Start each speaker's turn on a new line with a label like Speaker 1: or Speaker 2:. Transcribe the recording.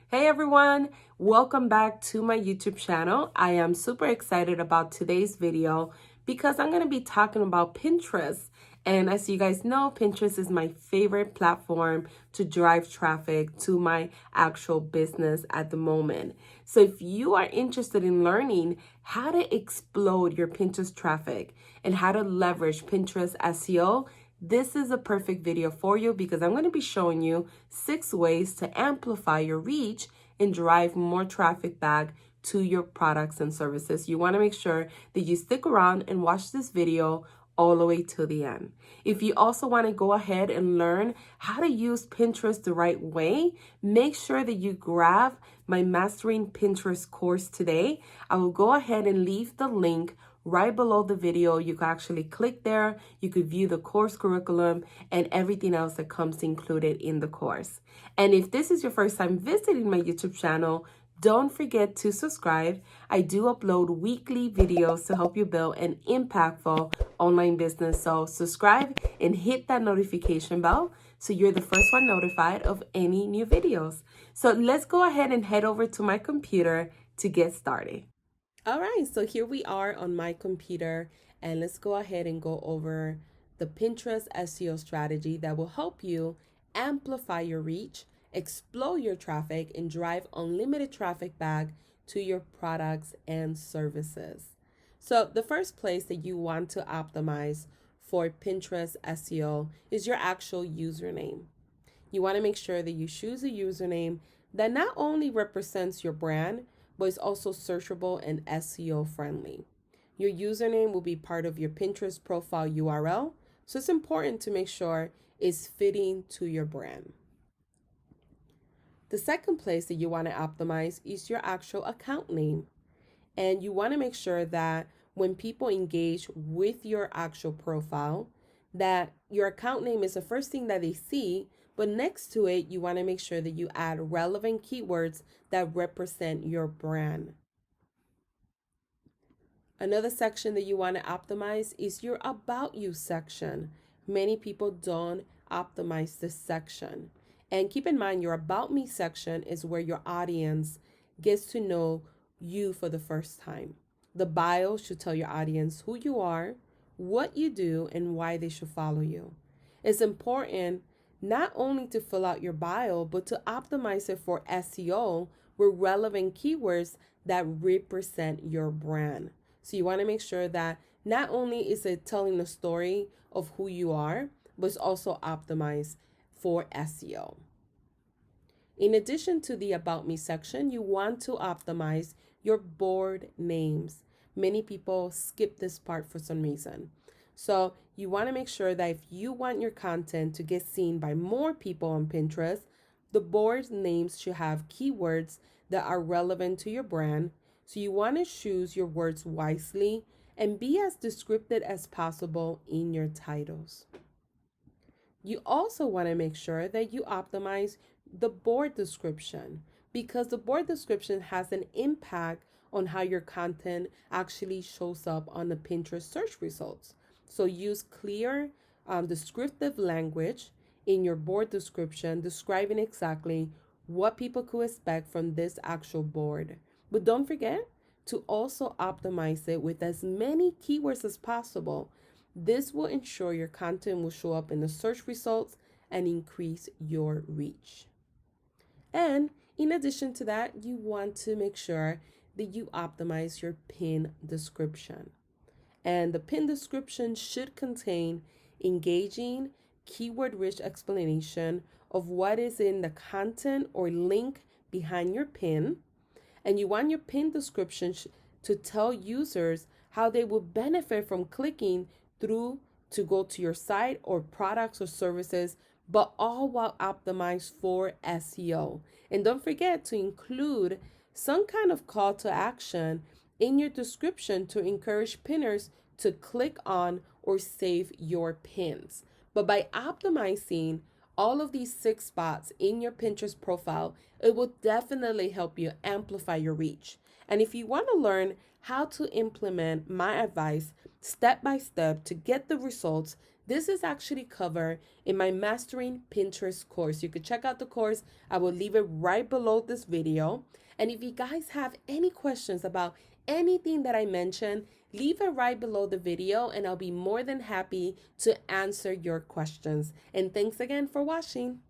Speaker 1: Hey everyone, welcome back to my YouTube channel. I am super excited about today's video because I'm going to be talking about Pinterest. And as you guys know, Pinterest is my favorite platform to drive traffic to my actual business at the moment. So if you are interested in learning how to explode your Pinterest traffic and how to leverage Pinterest SEO, this is a perfect video for you because I'm going to be showing you 6 ways to amplify your reach and drive more traffic back to your products and services. You want to make sure that you stick around and watch this video all the way to the end. If you also want to go ahead and learn how to use Pinterest the right way, make sure that you grab my Mastering Pinterest course today. I will go ahead and leave the link right below the video. You can actually click there. You could view the course curriculum and everything else that comes included in the course. And if this is your first time visiting my YouTube channel, don't forget to subscribe. I do upload weekly videos to help you build an impactful online business. So subscribe and hit that notification bell so you're the first one notified of any new videos. So let's go ahead and head over to my computer to get started. All right, so here we are on my computer, and let's go ahead and go over the Pinterest SEO strategy that will help you amplify your reach, explode your traffic, and drive unlimited traffic back to your products and services. So the first place that you want to optimize for Pinterest SEO is your actual username. You want to make sure that you choose a username that not only represents your brand, but is also searchable and SEO friendly. Your username will be part of your Pinterest profile URL, so it's important to make sure it's fitting to your brand. The second place that you want to optimize is your actual account name. And you want to make sure that when people engage with your actual profile, that your account name is the first thing that they see, but next to it, you want to make sure that you add relevant keywords that represent your brand. Another section that you want to optimize is your About You section. Many people don't optimize this section. And keep in mind, your About Me section is where your audience gets to know you for the first time. The bio should tell your audience who you are, what you do, and why they should follow you. It's important not only to fill out your bio, but to optimize it for SEO with relevant keywords that represent your brand. So you want to make sure that not only is it telling the story of who you are, but it's also optimized for SEO. In addition to the About Me section, you want to optimize your board names. Many people skip this part for some reason. So you want to make sure that if you want your content to get seen by more people on Pinterest, the board names should have keywords that are relevant to your brand. So you want to choose your words wisely and be as descriptive as possible in your titles. You also want to make sure that you optimize the board description because the board description has an impact on how your content actually shows up on the Pinterest search results. So use clear, descriptive language in your board description, describing exactly what people could expect from this actual board. But don't forget to also optimize it with as many keywords as possible. This will ensure your content will show up in the search results and increase your reach. And in addition to that, you want to make sure that you optimize your pin description. And the pin description should contain engaging, keyword-rich explanation of what is in the content or link behind your pin. And you want your pin description to tell users how they will benefit from clicking through to go to your site or products or services, but all while optimized for SEO. And don't forget to include some kind of call to action in your description to encourage pinners to click on or save your pins. But by optimizing all of these 6 spots in your Pinterest profile, it will definitely help you amplify your reach. And if you want to learn how to implement my advice step by step to get the results This is actually covered in my Mastering Pinterest course. You could check out the course. I will leave it right below this video. And if you guys have any questions about anything that I mentioned, leave it right below the video and I'll be more than happy to answer your questions. And thanks again for watching.